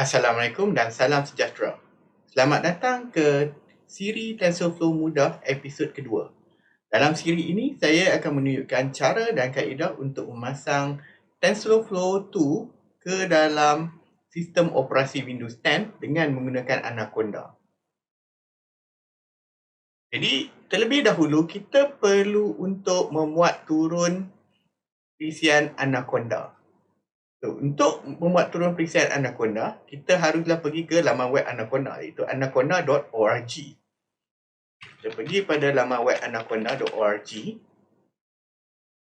Assalamualaikum dan salam sejahtera. Selamat datang ke siri Tensorflow Mudah episod kedua. Dalam siri ini, saya akan menunjukkan cara dan kaedah untuk memasang Tensorflow 2 ke dalam sistem operasi Windows 10 dengan menggunakan Anaconda. Jadi, terlebih dahulu kita perlu untuk memuat turun perisian Anaconda. Untuk membuat turun perisian Anaconda, kita haruslah pergi ke laman web Anaconda, iaitu anaconda.org. Kita pergi pada laman web anaconda.org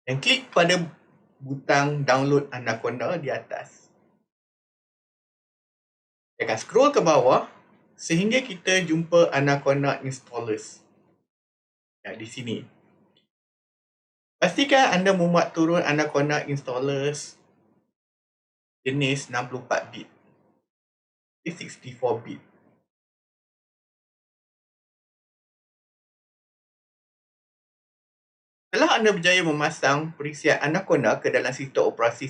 dan klik pada butang download Anaconda di atas. Kita akan scroll ke bawah sehingga kita jumpa Anaconda installers. Di sini. Pastikan anda memuat turun Anaconda installers jenis 64 bit. 64 bit. Setelah anda berjaya memasang perisian Anaconda ke dalam sistem operasi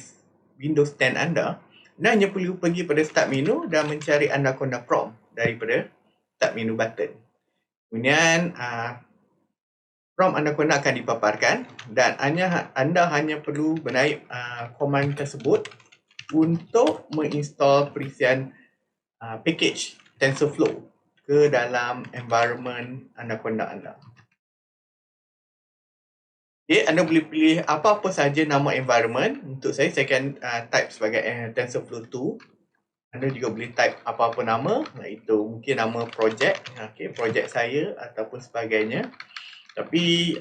Windows 10 anda hanya perlu pergi pada Start menu dan mencari Anaconda prompt daripada Start menu button. Kemudian prompt Anaconda akan dipaparkan dan anda hanya perlu menaip command tersebut untuk menginstal perisian package Tensorflow ke dalam environment Anaconda anda. Okay, anda boleh pilih apa-apa sahaja nama environment. Untuk saya akan type sebagai Tensorflow 2. Anda juga boleh type apa-apa nama, iaitu mungkin nama projek, projek saya ataupun sebagainya. Tapi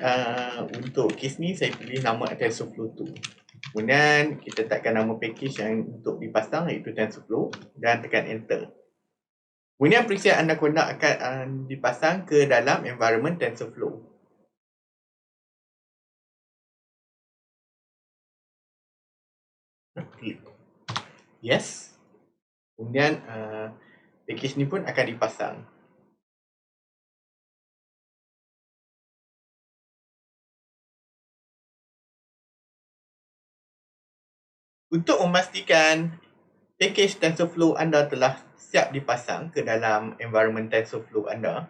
untuk kes ni saya pilih nama Tensorflow 2. Kemudian kita typekan nama package yang untuk dipasang, iaitu Tensorflow, dan tekan enter. Kemudian perisian Anaconda akan dipasang ke dalam environment Tensorflow. Klik yes. Kemudian package ni pun akan dipasang. Untuk memastikan package Tensorflow anda telah siap dipasang ke dalam environment Tensorflow anda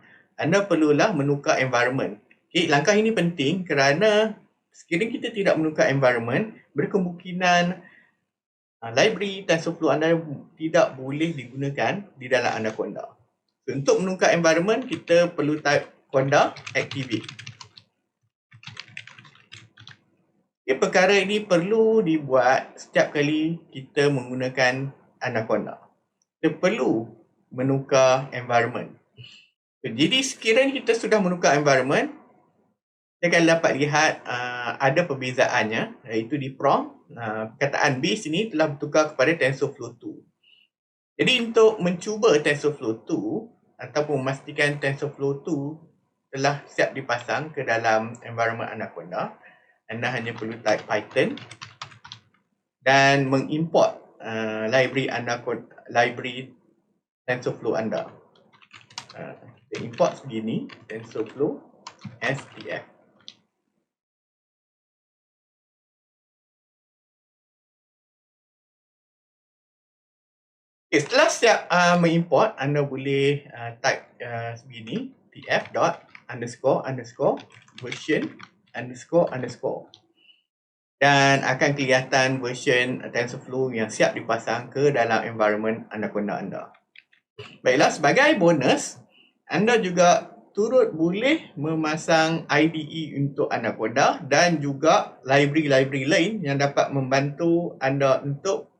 perlulah menukar environment. Okay, langkah ini penting kerana sekiranya kita tidak menukar environment, berkemungkinan library Tensorflow anda tidak boleh digunakan di dalam Anaconda. Untuk menukar environment, kita perlu type conda activate. Perkara ini perlu dibuat setiap kali kita menggunakan Anaconda. Kita perlu menukar environment. Jadi sekiranya kita sudah menukar environment, kita akan dapat lihat ada perbezaannya, iaitu di prompt. Perkataan base ini telah bertukar kepada Tensorflow 2. Jadi untuk mencuba Tensorflow 2 ataupun memastikan Tensorflow 2 telah siap dipasang ke dalam environment Anaconda, anda hanya perlu type Python dan mengimport library Tensorflow anda. Kita import begini, Tensorflow SPF. Setelah siap mengimport, anda boleh type begini, pf.__version__. Dan akan kelihatan version Tensorflow yang siap dipasang ke dalam environment Anaconda anda. Baiklah, sebagai bonus, anda juga turut boleh memasang IDE untuk Anaconda dan juga library-library lain yang dapat membantu anda untuk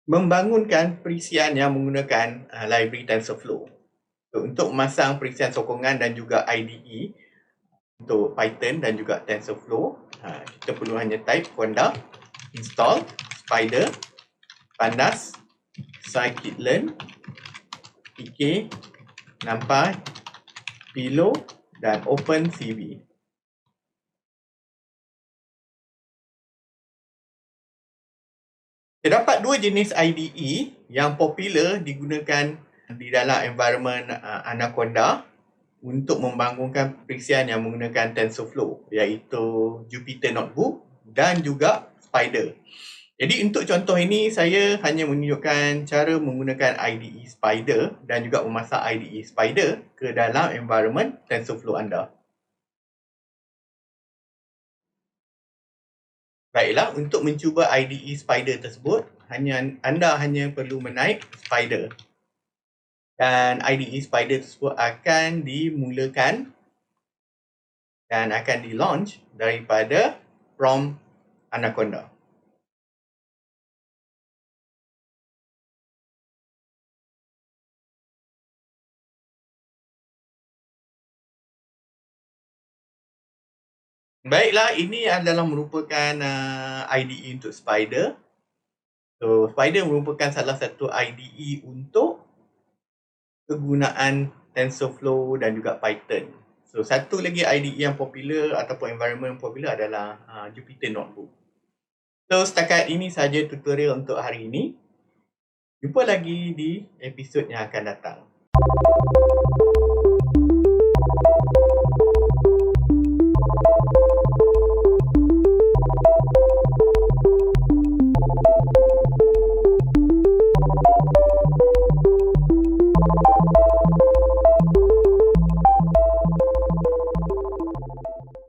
membangunkan perisian yang menggunakan library Tensorflow. Untuk memasang perisian sokongan dan juga IDE untuk Python dan juga Tensorflow, kita perlu hanya type conda install Spyder pandas scikit-learn pk numpy pilo dan open cv. Terdapat dua jenis IDE yang popular digunakan di dalam environment Anaconda untuk membangunkan perisian yang menggunakan Tensorflow, iaitu Jupyter Notebook dan juga Spyder. Jadi untuk contoh ini, saya hanya menunjukkan cara menggunakan IDE Spyder dan juga memasang IDE Spyder ke dalam environment Tensorflow anda. Baiklah, untuk mencuba IDE Spyder tersebut, anda hanya perlu menaik Spyder. Dan IDE Spyder tersebut akan dimulakan dan akan di-launch daripada prompt Anaconda. Baiklah, ini adalah merupakan IDE untuk Spyder. So, Spyder merupakan salah satu IDE untuk kegunaan Tensorflow dan juga Python. So, satu lagi IDE yang popular ataupun environment yang popular adalah Jupyter Notebook. So, setakat ini sahaja tutorial untuk hari ini. Jumpa lagi di episod yang akan datang.